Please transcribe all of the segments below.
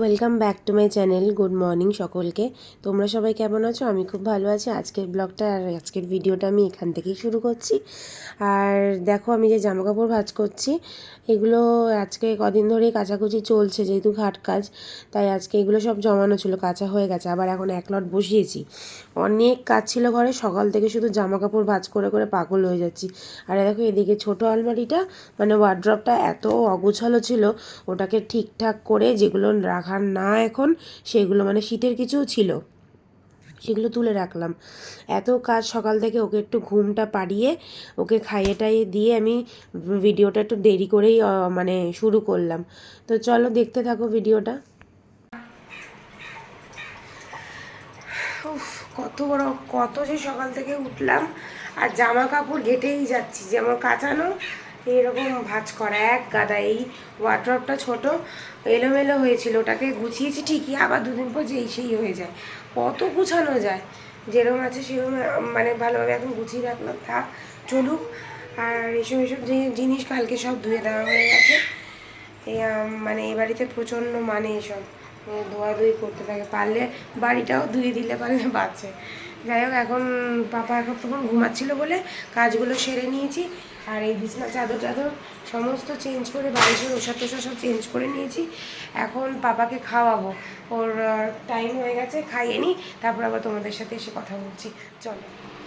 Welcome back to my channel. Good morning সকলকে। তোমরা সবাই কেমন আছো? আমি খুব ভালো আছি। আজকের ব্লগটা আর আজকের ভিডিওটা আমি এখান থেকেই শুরু করছি। আর দেখো, আমি যে জামাকাপড় ভাঁজ করছি এগুলো আজকে কদিন ধরেই কাচাকুচি চলছে, যেহেতু ঘাট কাজ, তাই আজকে এগুলো সব জমানো ছিল, কাঁচা হয়ে গেছে। আবার এখন এক লট বসিয়েছি। অনেক কাজ ছিল ঘরে, সকাল থেকে শুধু জামাকাপড় ভাঁজ করে করে পাগল হয়ে যাচ্ছি। আর দেখো এদিকে ছোটো আলমারিটা, মানে ওয়ার্ড্রপটা এত অগুছালো ছিল, ওটাকে ঠিকঠাক করে যেগুলো রাখার না এখন সেগুলো, মানে শীতের কিছুও ছিল, সেগুলো তুলে রাখলাম। এত কাজ সকাল থেকে। ওকে একটু ঘুমটা পাড়িয়ে ওকে খাইয়ে টাইয়ে দিয়ে আমি ভিডিওটা একটু দেরি করেই মানে শুরু করলাম। তো চলো দেখতে থাকো ভিডিওটা। কত যে সকাল থেকে উঠলাম আর জামা কাপড় ঘেটেই যাচ্ছি, যেমন কাচানো এইরকম ভাঁজ করা এক গাদা। এই ওয়ার্ড্রপটা ছোট, এলোমেলো হয়েছিল, ওটাকে গুছিয়েছি ঠিকই, আবার দুদিন পর যেই সেই হয়ে যায়। কত গুছানো যায়, যেরকম আছে সেরকম মানে ভালোভাবে এখন গুছিয়ে রাখলাম, থাক চলুক। আর এসব জিনিস কালকে সব ধুয়ে দেওয়া হয়ে গেছে। মানে এ বাড়িতে প্রচণ্ড মানে এসব ধোয়াধুয়ি করতে থাকে, পারলে বাড়িটাও ধুয়ে দিলে পারলে বাঁচে। যাই হোক, এখন পাপা এখন তখন ঘুমাচ্ছিলো বলে কাজগুলো সেরে নিয়েছি। আর এই বিছনা চাদর টাদর সমস্ত চেঞ্জ করে, বালিশের ওষা টোষা সব চেঞ্জ করে নিয়েছি। এখন পাপাকে খাওয়াবো, ওর টাইম হয়ে গেছে, খাইয়ে নিই, তারপর আবার তোমাদের সাথে এসে কথা বলছি। চলো।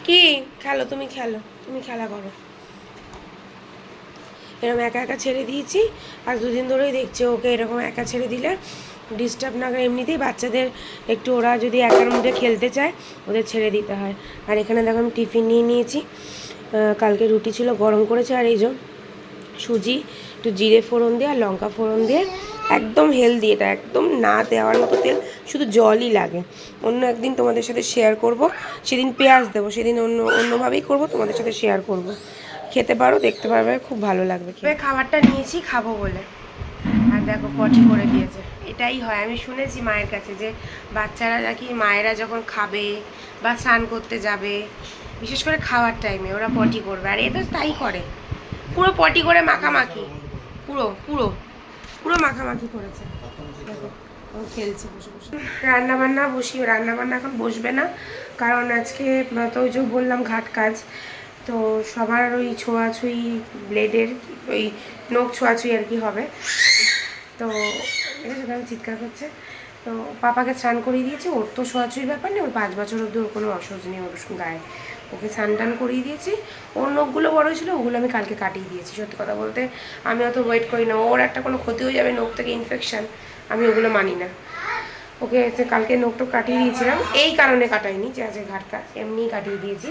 কি খেলো? তুমি খেলো, তুমি খেলা করো। এরকম একা একা ছেড়ে দিয়েছি, আর দুদিন ধরেই দেখছি ওকে এরকম একা ছেড়ে দিলে ডিস্টার্ব না করে। এমনিতেই বাচ্চাদের একটু, ওরা যদি একার মধ্যে খেলতে চায় ওদের ছেড়ে দিতে হয়। আর এখানে দেখো আমি টিফিন নিয়ে নিয়েছি। কালকে রুটি ছিল, গরম করেছে। আর এই যে সুজি, একটু জিরে ফোড়ন দিয়ে আর লঙ্কা ফোড়ন দিয়ে, একদম হেলদি, এটা একদম না দেওয়ার মতো তেল, শুধু জলই লাগে। অন্য একদিন তোমাদের সাথে শেয়ার করব, সেদিন পেঁয়াজ দেবো, সেদিন অন্যভাবেই করব, তোমাদের সাথে শেয়ার করব। খেতে পারো, দেখতে পারবে, খুব ভালো লাগবে। খাবারটা নিয়েছি খাবো বলে, আর দেখো পটি করে দিয়েছে। এটাই হয়, আমি শুনেছি মায়ের কাছে যে বাচ্চারা নাকি, মায়েরা যখন খাবে বা স্নান করতে যাবে, বিশেষ করে খাওয়ার টাইমে ওরা পটি করবে, আর এ তো তাই করে। পুরো পটি করে মাখামাখি, পুরো পুরো পুরো মাখামাখি করেছে। দেখো ও খেলছে বসে বসে। রান্নাবান্না এখন বসবে না, কারণ আজকে তো ওই যে বললাম ঘাট কাজ, তো সবার ওই ছোঁয়াছুঁই, ব্লেডের ওই নখ ছোঁয়াছুঁই আর কি হবে। তো এটা সেটা চিৎকার করছে। তো পাপাকে স্নান করিয়ে দিয়েছি। ওর তো ছোঁয়াছুঁইর ব্যাপার নেই, ওর 5 বছর অবধি ওর কোনো অসহ্য নেই ওর গায়ে। ওকে স্নান টান করিয়ে দিয়েছি। ওর নখগুলো বড় ছিল, ওগুলো আমি কালকে কাটিয়ে দিয়েছি। সত্যি কথা বলতে আমি অত ওয়েট করি না, ওর একটা কোনো ক্ষতি হয়ে যাবে, নখ থেকে ইনফেকশান, আমি ওগুলো মানি না। ওকে কালকে নখটা কাটিয়ে দিয়েছিলাম, এই কারণে কাটাইনি যে আজকে ঘাট কাজ, এমনিই কাটিয়ে দিয়েছি।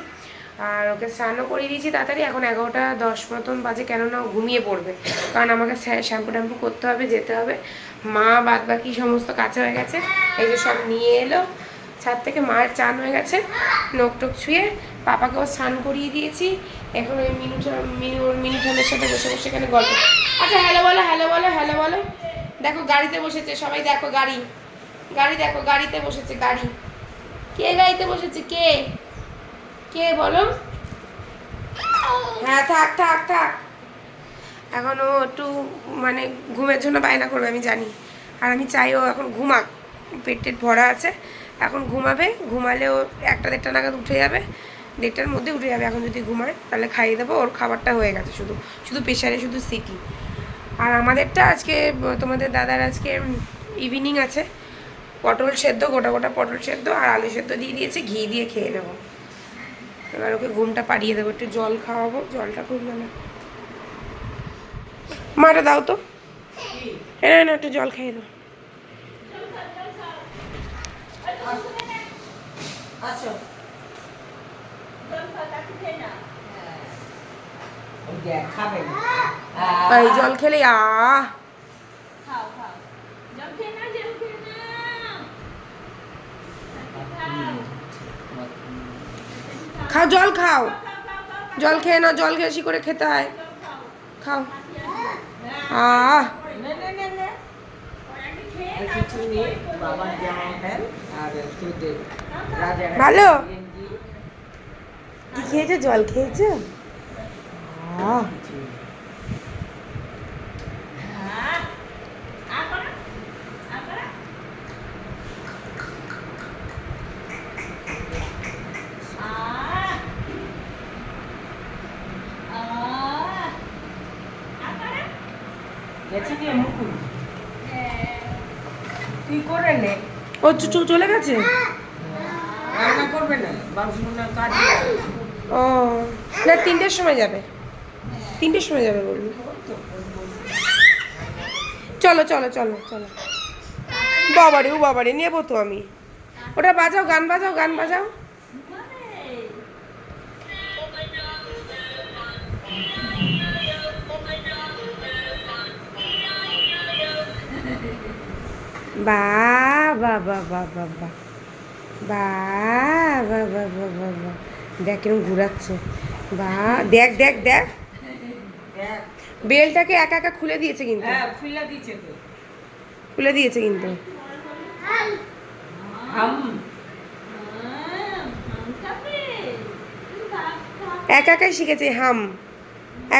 আর ওকে স্নানও করিয়ে দিয়েছি তাড়াতাড়ি। এখন 11টা 10 মতন বাজে, কেননা ঘুমিয়ে পড়বে, কারণ আমাকে শ্যাম্পু ট্যাম্পু করতে হবে, যেতে হবে। মা বাদ বাকি সমস্ত কাঁচা হয়ে গেছে, এই যে সব নিয়ে এলো ছাদ থেকে। মায়ের চান হয়ে গেছে, নখ টোক ছুঁয়ে পাপাকেও স্নান করিয়ে দিয়েছি। এখন ওই মিনুঠানের সাথে বসে বসে এখানে গল্প। আচ্ছা হ্যালো বলো, হ্যালো বলো, হ্যালো বলো। দেখো গাড়িতে বসেছে সবাই, দেখো গাড়ি দেখো, গাড়িতে বসেছে, গাড়ি। কে গাড়িতে বসেছে? কে কে বলো? হ্যাঁ থাক থাক থাক, এখনও একটু মানে ঘুমের জন্য বায়না করবে আমি জানি। আর আমি চাই ও এখন ঘুমাক, পেট টেট ভরা আছে, এখন ঘুমাবে। ঘুমালে ও 1টা 1:30 নাগাদ উঠে যাবে, 1:30টার মধ্যে উঠে যাবে। এখন যদি ঘুমায় তাহলে খাইয়ে দেবো, ওর খাবারটা হয়ে গেছে, শুধু শুধু প্রেশারে শুধু সিটি। আর আমাদেরটা আজকে, তোমাদের দাদার আজকে ইভিনিং আছে, পটল সেদ্ধ, গোটা গোটা পটল সেদ্ধ আর আলু সেদ্ধ দিয়ে দিয়েছে, ঘি দিয়ে খেয়ে নেবো। এবার ওকে ঘুমটা পাড়িয়ে দেবো, একটু জল খাওয়াবো, জলটা খুব ভালো। মাটা দাও তো, হ্যাঁ না একটু জল খাইয়ে দাও। এই জল খেলে খাও, জল খাও, জল খেয়ে নাও, জল বেশি করে খেতে হয়, খাও। ভালো কি খেয়েছো? জল খেয়েছো? তুই করে নে। ও চলে গেছে। রান্না করবে না, বাবু না কাজ। ও না, 3টের সময় যাবে, 3টের সময় যাবে বলবি। চলো চলো চলো চলো। বাবারে, ও বাবারে, নেবো তো আমি। ওটা বাজাও, গান বাজাও, গান বাজাও। বাহ বাহ বাহ বাহ বাহ বাহ বাহ বাহ বাহ বাহ বাহ বাহ। দেখ কিরম ঘুরাচ্ছে। বাহ, দেখ দেখ দেখ, বেলটাকে একা একা খুলে দিয়েছে কিন্তু। হ্যাঁ, খুলে দিয়েছে তো। খুলে দিয়েছে কিন্তু। একা একাই শিখেছে হাম,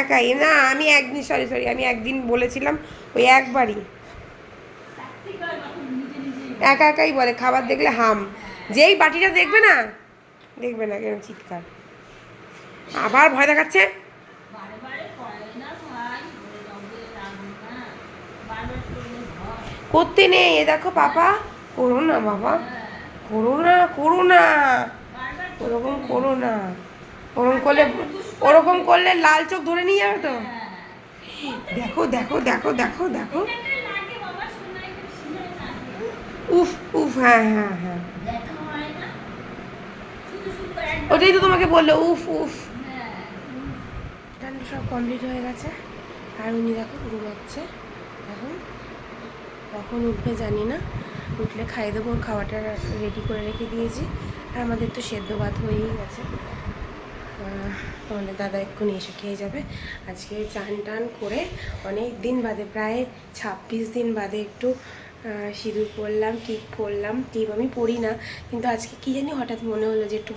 একাই না। আমি একদিন, সরি সরি, আমি একদিন বলেছিলাম, ওই একবারই একা একাই বলে। খাবার দেখলে হাম, যেই বাটিটা দেখবে না, দেখবে না কেন চিৎকার। আবার ভয় দেখাচ্ছে। করতে নেই, এ দেখো পাপা, করো না বাবা, করো না, করো না, ওরকম করো না। ওরকম করলে লাল চোখ ধরে নিয়ে যাবে তো। দেখো দেখো দেখো দেখো দেখো। উফ উফ, হ্যাঁ হ্যাঁ হ্যাঁ, ওটাই তো তোমাকে বললো, উফ উফ। রান্না সব কমপ্লিট হয়ে গেছে, আর উনি দেখো ঘুমাচ্ছে এখন। কখন উঠবে জানি না, উঠলে খাইয়ে দেবো। ওর খাওয়াটা রেডি করে রেখে দিয়েছি। আর আমাদের তো সেদ্ধ ভাত হয়েই গেছে। আমাদের দাদা এক্ষুনি এসে খেয়ে যাবে। আজকে চান টান করে অনেক দিন বাদে, প্রায় 26 দিন বাদে একটু সিঁদুর পরলাম, টিপ পরলাম। টিপ আমি পরি না, কিন্তু আজকে কী জানি হঠাৎ মনে হলো যে একটু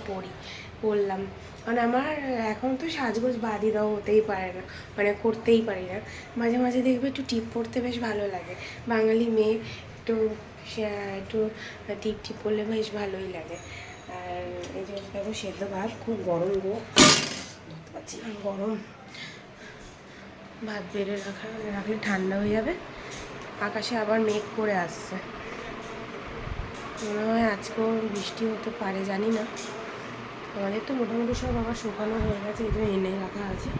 পরলাম। কারণ আমার এখন তো সাজগোজ বাদই দাও হতেই পারে না, মানে করতেই পারি না। মাঝে মাঝে দেখবে একটু টিপ পরতে বেশ ভালো লাগে। বাঙালি মেয়ে একটু একটু টিপ টিপ পরলে বেশ ভালোই লাগে। আর এই যে দেখো সেদ্ধ ভাত, খুব গরম গো, ধরতে পারছি না, গরম ভাত বেড়ে রাখলে ঠান্ডা হয়ে যাবে। আকাশে আবার মেঘ করে আসছে, মনে হয় আজকেও বৃষ্টি হতে পারে, জানি না। আমাদের তো মোটামুটি সব আবার শুকানো হয়ে গেছে, এই জন্য এনে রাখা আছে।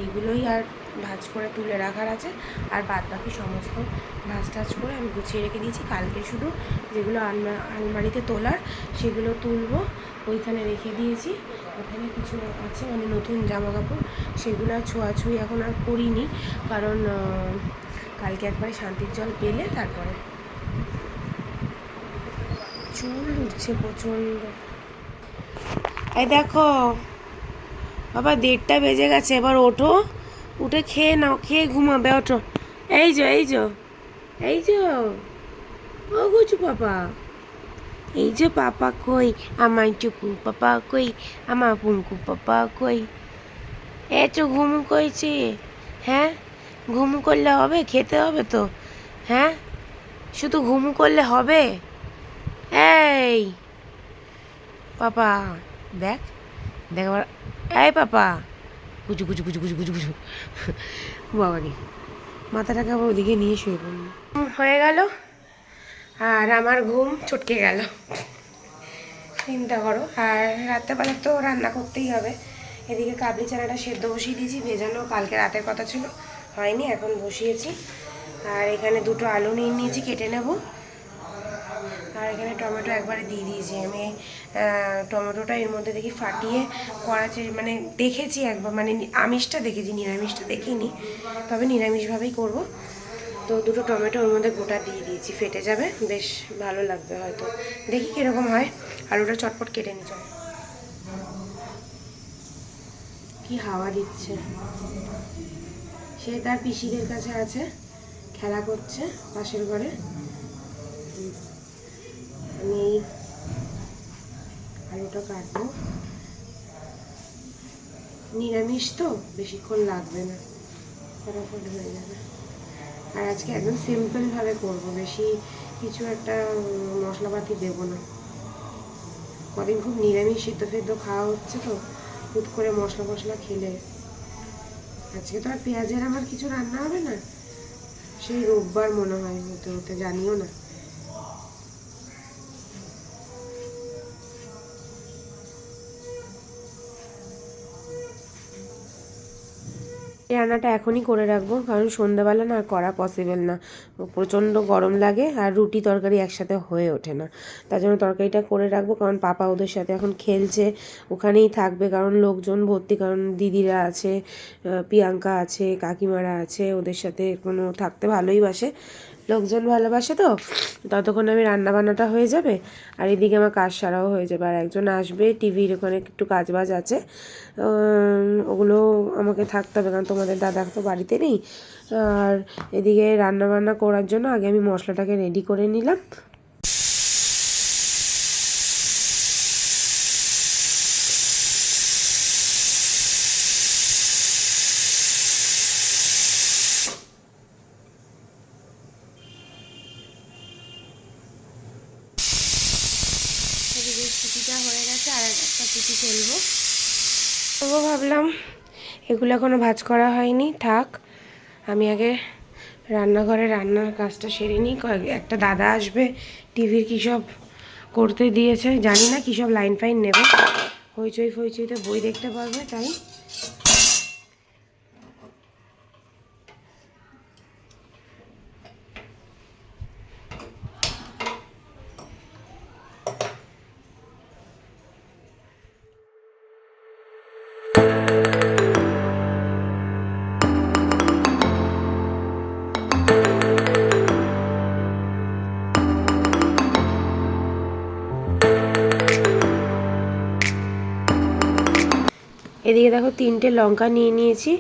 এইগুলোই আর ভাজ করে তুলে রাখার আছে। আর বাদ বাকি সমস্ত ভাজ টাজ করে আমি গুছিয়ে রেখে দিয়েছি। কালকে শুধু যেগুলো আলমারিতে তোলার সেগুলো তুলবো, ওইখানে রেখে দিয়েছি। ওখানে কিছু আছে মানে নতুন জামা কাপড়, সেগুলো আর ছোঁয়াছুঁই এখন আর করিনি, কারণ কালকে একবারে শান্তির জল পেলে তারপরে। চুল উঠছে প্রচণ্ড। এই দেখো বাবা, 1:30 বেজে গেছে, এবার ওঠো, উঠে খেয়ে নাও, খেয়ে ঘুমাবে, ওঠো। এই যো এই যো এই যো, ও গুচু পাপা, এই যে পাপা কই, আমার চুকু পাপা কই, আমার পুঙ্কু পাপা কই। তো ঘুমু কইছে, হ্যাঁ ঘুমু করলে হবে, খেতে হবে তো, হ্যাঁ শুধু ঘুমু করলে হবে? এই পাপা দেখ, দেখ আবার, এই পাপা, কুচু কুচু কুচু কুচু কুচু কুচু। বাবারি, মাথাটাকে আবার ওদিকে নিয়ে শুয়ে পড়ল। হয়ে গেল, আর আমার ঘুম ছটকে গেল, চিন্তা করো। আর রাত্রেবেলা তো রান্না করতেই হবে। এদিকে কাবলি চানাটা সেদ্ধ বসিয়ে দিয়েছি, ভেজানো কালকে রাতের কথা ছিল, হয়নি, এখন বসিয়েছি। আর এখানে 2টো আলু নিয়ে নিয়েছি, কেটে নেব। আর এখানে টমেটো একবারে দিয়ে দিয়েছি আমি। টমেটোটা এর মধ্যে দেখি ফাটিয়ে করা, মানে দেখেছি একবার, মানে আমিষটা দেখেছি, নিরামিষটা দেখিনি, তবে নিরামিষভাবেই করব। তো 2টো টমেটো ওর মধ্যে গোটা দিয়ে দিয়েছি, ফেটে যাবে, বেশ ভালো লাগবে হয়তো, দেখি কীরকম হয়। আলুটা চটপট কেটে নিয়ে যাবে। কি হাওয়া দিচ্ছে, সে তার পিসিদের কাছে আছে, খেলা করছে পাশের ঘরে। আমি আলুটা কাটবো, নিরামিষ তো বেশিক্ষণ লাগবে না, ফটাফট হয়ে যাবে। আর আজকে একদম সিম্পলভাবে করবো, বেশি কিছু একটা মশলাপাতি দেবো না। কদিন খুব নিরামিষ সিদ্ধ ফেদ্ধ খাওয়া হচ্ছে তো, হুট করে মশলা খেলে। আজকে তো আর পেঁয়াজের আমার কিছু রান্না হবে না, সেই রোববার মনে হয় হতে হতে, জানিও না। এই রান্নাটা এখনই করে রাখবো, কারণ সন্ধ্যাবেলা না আর করা পসিবল না, প্রচণ্ড গরম লাগে আর রুটি তরকারি একসাথে হয়ে ওঠে না। তার জন্য তরকারিটা করে রাখবো, কারণ পাপা ওদের সাথে এখন খেলছে, ওখানেই থাকবে, কারণ লোকজন ভর্তি, কারণ দিদিরা আছে, প্রিয়াঙ্কা আছে, কাকিমারা আছে, ওদের সাথে কোনো থাকতে ভালোই বাসে, লোকজন ভালোবাসে তো। ততক্ষণ আমি রান্নাবান্নাটা হয়ে যাবে আর এদিকে আমার কাজ সারাও হয়ে যাবে। আর একজন আসবে, টিভির ওখানে একটু কাজবাজ আছে, ওগুলো আমাকে থাকতে হবে, কারণ তোমাদের দাদা তো বাড়িতে নেই। আর এদিকে রান্নাবান্না করার জন্য আগে আমি মশলাটাকে রেডি করে নিলাম। চিটিটা হয়ে গেছে, আর একটা চিটি ফেলবো। তবু ভাবলাম এগুলো এখনও ভাজ করা হয়নি, থাক, আমি আগে রান্নাঘরে রান্নার কাজটা সেরে নিই। একটা দাদা আসবে, টিভির কী সব করতে দিয়েছে জানি না, কী সব লাইন ফাইন নেবে, হইচই ফইচইতে বই দেখতে পারবে, তাই এদিকে দেখো 3টে লঙ্কা নিয়ে নিয়েছি,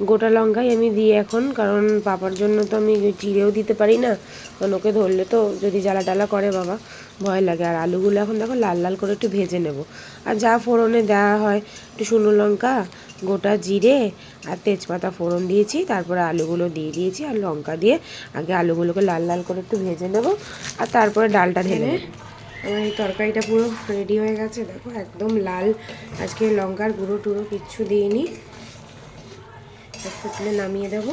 গোটা লঙ্কাই আমি দিই এখন, কারণ পাপার জন্য তো আমি চিড়েও দিতে পারি না, কারণ ওকে ধরলে তো যদি জ্বালা টালা করে বাবা, ভয় লাগে। আর আলুগুলো এখন দেখো লাল লাল করে একটু ভেজে নেব। আর যা ফোড়নে দেওয়া হয়, একটু শুকনো লঙ্কা, গোটা জিরে আর তেজপাতা ফোড়ন দিয়েছি, তারপরে আলুগুলো দিয়ে দিয়েছি, আর লঙ্কা দিয়ে আগে আলুগুলোকে লাল লাল করে একটু ভেজে নেব, আর তারপরে ডালটা ঢেলে। আমার এই তরকারিটা পুরো রেডি হয়ে গেছে, দেখো একদম লাল, আজকে লঙ্কার গুঁড়ো টুড়ো কিচ্ছু দিইনি। ফুটলে নামিয়ে দেব।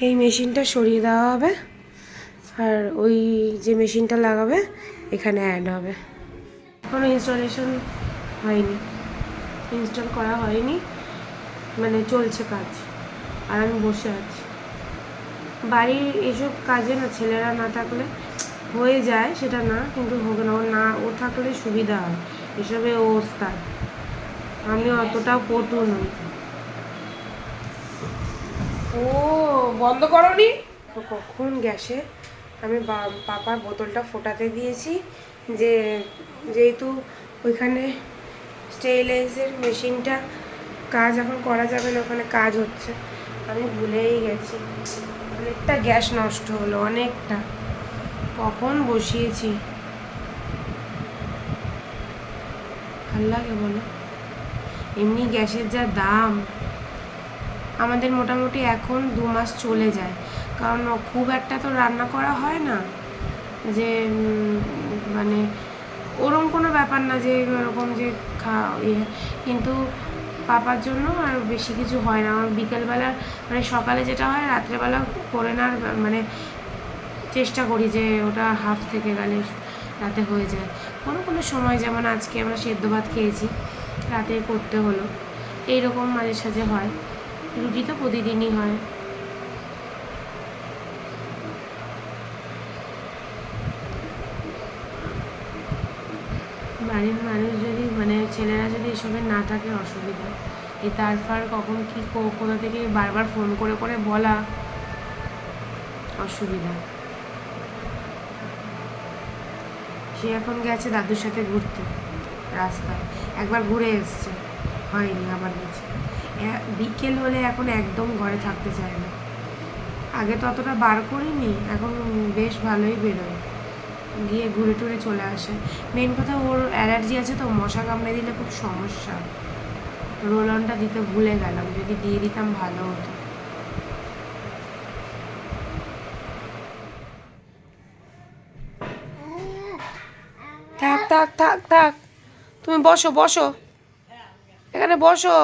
এই মেশিনটা সরিয়ে দেওয়া হবে, আর ওই যে মেশিনটা লাগাবে এখানে অ্যাড হবে। কোনো ইনস্টলেশন হয়নি, ইনস্টল করা হয়নি, মানে চলছে কাজ, আর আমি বসে আছি। বাড়ির এসব কাজে না ছেলেরা না থাকলে হয়ে যায় সেটা না, কিন্তু হোক না, ও থাকলে সুবিধা হয়, এসবে ও ওস্তাদ, আমি অতটাও পটু নই। ও বন্ধ করনি তো কখন গ্যাসে আমি পাপার বোতলটা ফোটাতে দিয়েছি, যে যেহেতু ওইখানে স্টেরিলাইজের মেশিনটা কাজ এখন করা যাবে না, ওখানে কাজ হচ্ছে, আমি ভুলেই গেছি। অনেকটা গ্যাস নষ্ট হলো, অনেকটা, কখন বসিয়েছি। ভাল লাগে বলো, এমনি গ্যাসের যা দাম, আমাদের মোটামুটি এখন 2 মাস চলে যায়, কারণ খুব একটা তো রান্না করা হয় না, যে মানে ওরকম কোনো ব্যাপার না যে ওরকম যে কিন্তু পাপার জন্য আর বেশি কিছু হয় না। আমার বিকেলবেলা মানে সকালে যেটা হয় রাত্রেবেলা করে না, মানে চেষ্টা করি যে ওটা হাফ থেকে গেলে রাতে হয়ে যায়। কোনো কোনো সময় যেমন আজকে আমরা সেদ্ধ ভাত খেয়েছি, রাতে করতে হলো, এইরকম মাঝে সাঝে হয়। রুটি তো প্রতিদিনই হয়। বাড়ির মানুষ যদি মানে ছেলেরা যদি এসবে না থাকে অসুবিধা, এই তারপর কখন কী কোথা থেকে বারবার ফোন করে করে বলা অসুবিধা। সে এখন গেছে দাদুর সাথে ঘুরতে রাস্তায়, একবার ঘুরে এসছে, হয়নি, আবার গেছে। বিকেল হলে এখন একদম ঘরে থাকতে চায় না। আগে তো অতটা বার করিনি, এখন বেশ ভালোই বেরোয়, গিয়ে ঘুরে টুরে চলে আসে। মেন কথা ওর অ্যালার্জি আছে তো, মশা কামড়ে দিলে খুব সমস্যা। রোল অনটা দিতে ভুলে গেলাম, যদি দিয়ে দিতাম ভালো হতো। থাক থাক থাক থাক, তুমি বসো বসো, এখানে বসো।